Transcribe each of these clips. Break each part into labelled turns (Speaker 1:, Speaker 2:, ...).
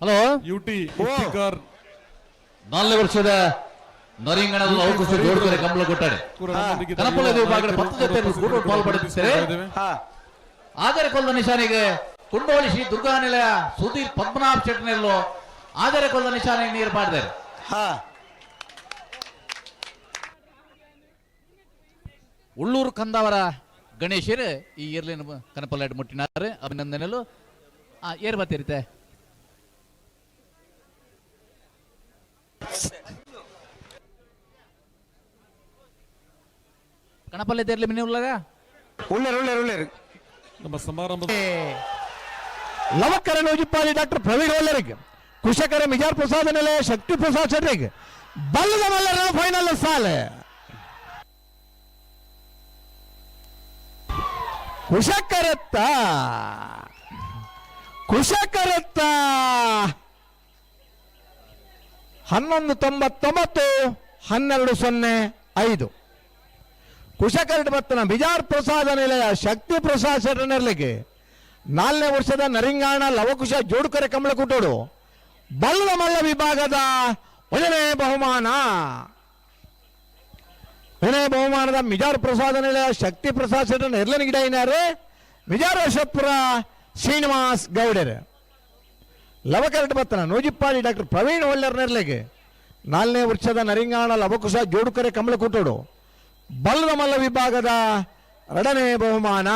Speaker 1: Hello
Speaker 2: UT Iftikhar
Speaker 1: 4 ವರ್ಷದ ನರಿಂಗಣದ ಅವಕಾಶ ಜೋಡ್ತಾರೆ ಕಂಬಳ ಕೊಟ್ಟಾರೆ ಕನಪುಲ ವಿಭಾಗದ 10 ಜೊತೆ ಕೂಡ ಪಾಲ್ಪಡುತ್ತಾರೆ. ಆದರೆ ಕೊಲ್ಲದ ನಿಶಾನೆಗೆ ಕುಂಡೋಳಿ ಶ್ರೀ ದುರ್ಗಾನಿಲಯ ಸುಧೀರ್ ಪದ್ಮನಾಭ್ ಶೆಟ್ಟನೆಲ್ಲೋ ಆದರೆ ಕೊಲ್ಲದ ನಿಶಾನೆಗೆ ನೀರು ಮಾಡಿದ್ದಾರೆ. ಉಳ್ಳೂರು ಕಂದಾವರ ಗಣೇಶರು ಈ ಏರ್ಲಿನ ಕನಪಲ್ಲ ಮುಟ್ಟಿನಾರೆ ಅಭಿನಂದನೆಗಳು ಏರ್ ಬತ್ತಿರುತ್ತೆ. ಕಣಪಲ್ಲೆ ತೇರ್ಲಿ ಮಿನಿ ಉಳ್ಳಾಗ
Speaker 2: ನಮ್ಮ ಸಮಾರಂಭ
Speaker 3: ಲವಕರ ನೂಜಿಪ್ಪಾಲಿ ಡಾಕ್ಟರ್ ಪ್ರವೀಣ್ ಒಲ್ಲರಿಗೆ, ಕುಶಕರ ಮಿಜಾರ್ ಪ್ರಸಾದ್ ನಿಲಯ ಶಕ್ತಿ ಪ್ರಸಾದ್ ಶೆಟ್ರಿಗೆ, ಬಲ್ಲದ ಮಲ್ಲರ ಫೈನಲ್ ಸಾಲೆ ಕುಶಕರತ್ತ 1199 1205 ಕುಶಕರಟ ಮತ್ತನ ಬಿಜಾರ್ ಪ್ರಸಾದ ನಿಲಯ ಶಕ್ತಿ ಪ್ರಸಾದ್ ಶೆಟ್ಟನರ್ಲಿಗೆ 4ನೇ ವರ್ಷದ ನರಿಂಗಾಣ ಲವಕುಶ ಜೋಡುಕರೆ ಕಮಲಕುಟೋಡು ಬಲ್ಲದ ಮಲ್ಲ ವಿಭಾಗದ 1ನೇ ಬಹುಮಾನ. 1ನೇ ಬಹುಮಾನದ ಮಿಜಾರ್ ಪ್ರಸಾದ ನಿಲಯ ಶಕ್ತಿ ಪ್ರಸಾದ್ ಶೆಟ್ಟನ್ ಎರ್ಲನ ಗಿಡ ಏನಾರೆ ಮಿಜಾರ್ ಅಶೋಪುರ ಶ್ರೀನಿವಾಸ್ ಗೌಡರ್. ಲವಕರಟ ಮತ್ತನ ನೂಜಿಪ್ಪಾಡಿ ಡಾಕ್ಟರ್ ಪ್ರವೀಣ್ ಒಲ್ಲರ್ ನೆರ್ಲೆಗೆ 4ನೇ ವರ್ಷದ ನರಿಂಗಾಣ ಲವಕುಶ ಜೋಡುಕರೆ ಕಮಲಕುಟೋಡು ಬಲ್ಲದ ಮಲ್ಲ ವಿಭಾಗದ 2ನೇ ಬಹುಮಾನ.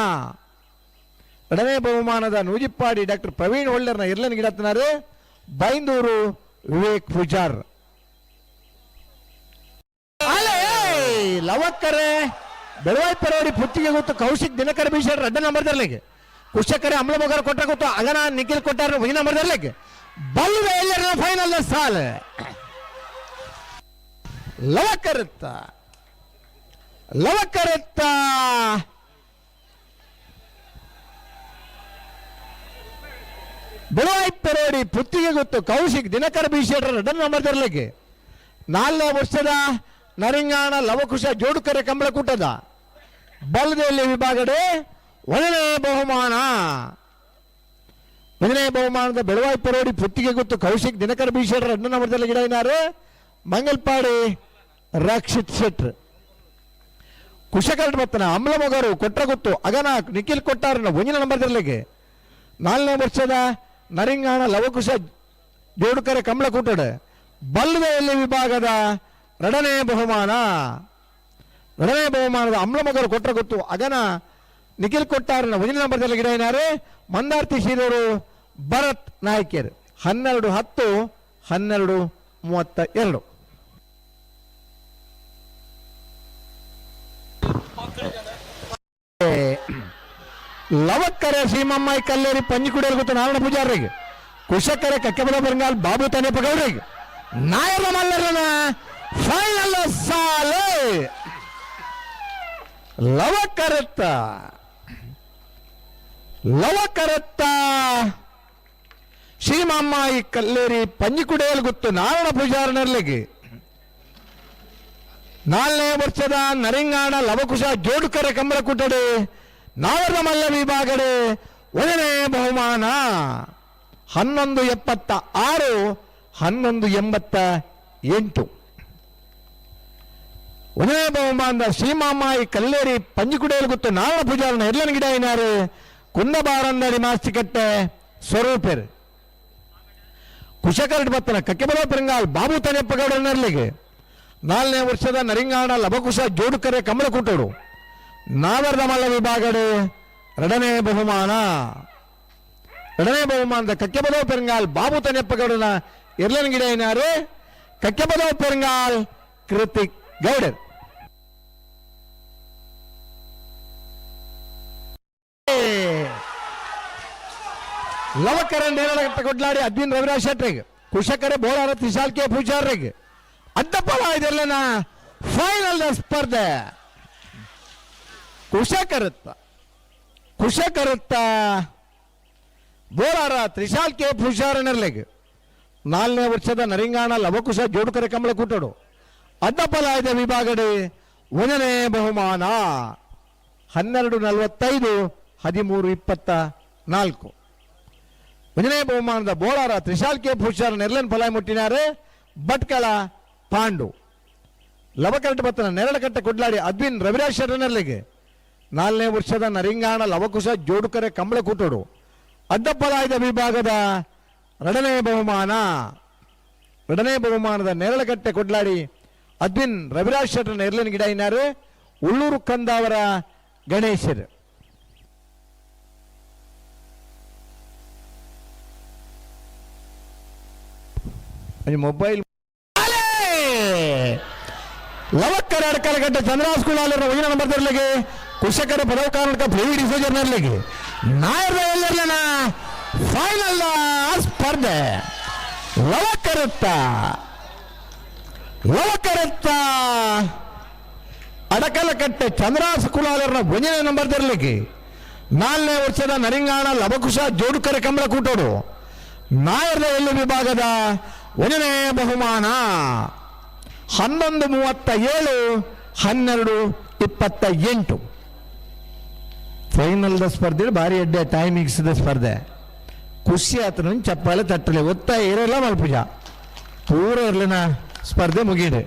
Speaker 3: 2ನೇ ಬಹುಮಾನದ ನೂಜಿಪ್ಪಾಡಿ ಡಾಕ್ಟರ್ ಪ್ರವೀಣ್ ಒಳ್ಳರ್ನ ಇರ್ಲನ್ ಗಿಡತ್ನಾರು ಬೈಂದೂರು ವಿವೇಕ್ ಪೂಜಾರ್. ಲವಕ್ಕರೆ ಬೆಳವಾಯಿ ಪರವಡಿ ಪುತ್ತಿಗೆ ಗೊತ್ತು ಕೌಶಿಕ್ ದಿನಕರ ಬೀಸರ್ 2 ನಂಬರ್ ದರ್ಲಿಗೆ, ಕುಶಕರೆ ಅಮಲ ಮಗರ ಕೊಟ್ಟ ಗೊತ್ತು ಅಗನ ನಿಖಿಲ್ ಕೊಟ್ಟಾರ 1 ನಂಬರ್ ದರ್ಲಿಗೆ ಬಲ್ಲದ ಎಲ್ಲರ ಫೈನಲ್ ಸಾಲ ಲವಕರತ್ತ ಬೆಳವಾಯಿ ಪೆರೋಡಿ ಪುತ್ತಿಗೆ ಗೊತ್ತು ಕೌಶಿಕ್ ದಿನಕರ ಬೀಸೇಟ್ರ 2 ನಂಬರ್ ದರ್ಲಿಗೆ 4ನೇ ವರ್ಷದ ನರಿಂಗಾಣ ಲವಕುಶ ಜೋಡುಕರೆ ಕಂಬಳಕೂಟದ ಬಲದಲ್ಲಿ ವಿಭಾಗಡೆ 1ನೇ ಬಹುಮಾನ. 1ನೇ ಬಹುಮಾನದ ಬೆಳವಾಯಿ ಪೆರೋಡಿ ಪುತ್ತಿಗೆ ಗೊತ್ತು ಕೌಶಿಕ್ ದಿನಕರ ಬೀಸೇಟ್ರ 2 ನಂಬರ್ ದರ್ಲಿ ಗಿಡ ಏನಾರು ಮಂಗಲ್ಪಾಡಿ ರಕ್ಷಿತ್ ಶೆಟ್ರ್. ಕುಶಕರಟ ಮತ್ತನ ಅಮ್ಲ ಮಗರು ಕೊಟ್ರ ಗೊತ್ತು ಅಗನ ನಿಖಿಲ್ ಕೊಟ್ಟಾರ 1 ನಂಬರ್ ದರ್ಲಿಗೆ 4ನೇ ವರ್ಷದ ನರಿಂಗಾಣ ಲವಕುಶ ಜೋಡುಕರೆ ಕಮಲಕೂಟದ ಬಲ್ಲದಲ್ಲಿ ವಿಭಾಗದ 2ನೇ ಬಹುಮಾನ. 2ನೇ ಬಹುಮಾನದ ಅಮ್ಲ ಮಗರು ಕೊಟ್ರ ಗೊತ್ತು ಅಗನ ನಿಖಿಲ್ ಕೊಟ್ಟಾರ 1 ನಂಬರ್ ದರ್ಲಿ ಗಿಡ ಏನಾರು ಮಂದಾರ್ತಿ ಶೀರೂರು ಭರತ್ ನಾಯ್ಕರ್. 12-10-12-32 ಲವಕ್ಕರೆ ಸೀಮಮ್ಮಾಯಿ ಕಲ್ಲೇರಿ ಪಂಜಿಕುಡಿಯಲ್ಲಿ ಗೊತ್ತು ನಾರಾಯಣ ಪೂಜಾರಿಗೆ, ಕುಶಕರೆ ಕಕ್ಕೆಬಲ ಬೆಂಗಾಲ್ ಬಾಬು ತನೆಪ್ಪ ಗೌಡರಿಗೆ ನಾಯರ ಮಲ್ಲರನ ಫೈನಲ್ ಸಾಲೆ ಲವಕರತ್ತ ಶ್ರೀಮಮ್ಮಾಯಿ ಕಲ್ಲೇರಿ ಪಂಜಿಕುಡಿಯಲ್ಲಿ ಗೊತ್ತು ನಾರಾಯಣ ಪೂಜಾರನರ್ಲಿಗೆ 4ನೇ ವರ್ಷದ ನರಿಂಗಾಣ ಲವಕುಶ ಜೋಡುಕರೆ ಕಂಬಳಕೂಟಡೆ ನಾವರ ಮಲ್ಲ ವಿಭಾಗಡೆ 1ನೇ ಬಹುಮಾನ. 1186-1188 1ನೇ ಬಹುಮಾನದ ಶ್ರೀಮಾಮಾಯಿ ಕಲ್ಲೇರಿ ಪಂಜಿಕುಡಿಯಲ್ಲಿ ಗೊತ್ತು ನಾರಾಯಣ ಪೂಜಾರನ ಎರ್ಲನ ಗಿಡ ಏನಾರು ಕುಂದಬಾರಂದಡಿ ಮಾಸ್ತಿಕಟ್ಟೆ ಸ್ವರೂಪೇರ್. ಕುಶಕರಟ ಬತ್ತನ ಕಕ್ಕೆಬಲ ಪೆರಂಗಾಲ್ ಬಾಬು ತನೆಪ್ಪ ಗೌಡನರ್ಲಿಗೆ 4ನೇ ವರ್ಷದ ನರಿಂಗಾಣ ಲವಕುಶ ಜೋಡುಕರೆ ಕಮಲಕೂಟೋಡು ನಾವರದ ಮಲ್ಲ ವಿಭಾಗಡೆ 2ನೇ ಬಹುಮಾನ. 2ನೇ ಬಹುಮಾನದ ಕಕ್ಕೆಬಲ ಪೆರಂಗಾಲ್ ಬಾಬು ತನೆಪ್ಪ ಗೌಡನ ಎರ್ಲನ ಗಿಡ ಏನಾರು ಕಕ್ಕೆಬಲ ಪೆರಂಗಾಲ್ ಕೃತಿಕ್ ಗೌಡರ್. ಲವಕರ ನೇರಳಗಟ್ಟ ಕೊಡ್ಲಾಡಿ ಅದ್ವಿನ್ ರವಿರಾಜ್ ಶೆಟ್ರಿಗೆ, ಕುಶಕರೆ ಬೋರಾರ ತ್ರಿಶಾಲ್ ಕೆ ಪೂಜಾರಿಗೆ ಅಡ್ಡಪ್ಪಳ ಇದೆಲ್ಲನ ಫೈನಲ್ ಸ್ಪರ್ಧೆ. ಕುಶಕರತ್ತ ಬೋರಾರ ತ್ರಿಶಾಲ್ ಕೆ ಪೂಜಾರನರ್ಲೆಗೆ 4ನೇ ವರ್ಷದ ನರಿಂಗಾಣ ಲವಕುಶ ಜೋಡುಕರೆ ಕಂಬಳಕೂಟಡು ಅಡ್ಡಪ್ಪಲಾಯದ ವಿಭಾಗಡೆ 1ನೇ ಬಹುಮಾನ. 12:45-13:24 ಒಂದನೇ ಬಹುಮಾನದ ಬೋಳಾರ ತ್ರಿಶಾಲ್ ಕೆ ಪೂಜಾರ್ ನೆರ್ಲೆನ್ ಫಲಾಯ ಮುಟ್ಟಿನಾರೆ ಭಟ್ಕಳ ಪಾಂಡು. ಲವಕರಟ ಬತ್ತನ ನೆರಳಕಟ್ಟೆ ಕೊಡ್ಲಾಡಿ ಅದ್ವಿನ್ ರವಿರಾಜ್ ಶೆಟ್ಟರ್ನಲ್ಲಿಗೆ 4ನೇ ವರ್ಷದ ನರಿಂಗಾಣ ಲವಕುಶ ಜೋಡುಕರೆ ಕಂಬಳ ಕೂಟೋಡು ಅಡ್ಡಪ್ಪಲಾಯ್ದ ವಿಭಾಗದ ಎರಡನೇ ಬಹುಮಾನದ ನೆರಳಕಟ್ಟೆ ಕೊಡ್ಲಾಡಿ ಅದ್ವಿನ್ ರವಿರಾಜ್ ಶೆಟ್ಟರ್ ನೆರ್ಲೆನ್ ಗಿಡ ಇನ್ನಾರು ಉಳ್ಳೂರು ಕಂದಾವರ ಗಣೇಶರ್. ಮೊಬೈಲ್ ಲವಕ್ಕರ ಅಡಕಲಗಡ್ಡೆ ಚಂದ್ರಾಸ್ ಕುಳಾಲರ ಒಯ್ಯಿನ ನಂಬರ್ ತರಲಿಗೆ ಕುಶಕರ ಪದವ ಕಾರಣಕ ಪ್ರೇವಿ ಡಿಸೋಜರ್ ನರ್ಲಿಗೆ ನಾಯರ ಎಲ್ಲರ್ಲನ ಫೈನಲ್ ಸ್ಪರ್ಧೆ ಲವಕರತ್ತ ಅಡಕಲಕಟ್ಟೆ ಚಂದ್ರಾಸ್ ಕುಳಾಲರ ಒಂದನೇ ನಂಬರ್ ತರಲಿಕ್ಕೆ 4ನೇ ವರ್ಷದ ನರಿಂಗಾಣ ಲವಕುಶ ಜೋಡುಕರೆ ಕಂಬಳ ಕೂಟೋಡು ನಾಯರ ಎಲ್ಲಿ ವಿಭಾಗದ 1ನೇ ಬಹುಮಾನ 11:37 12:28 ಫೈನಲ್ದ ಸ್ಪರ್ಧೆ ಭಾರಿ ಎಡ್ಡೆ ಟೈಮಿಂಗ್ಸ್ದ ಸ್ಪರ್ಧೆ ಖುಷಿ ಆತನ ಚಪ್ಪಾಳೆ ತಟ್ಟಲೆ ಒತ್ತಾಯ ಇರಲ್ಲ ಮಲ್ಪುಜ ಪೂರ ಇರ್ಲಿನ ಸ್ಪರ್ಧೆ ಮುಗಿಡೆ.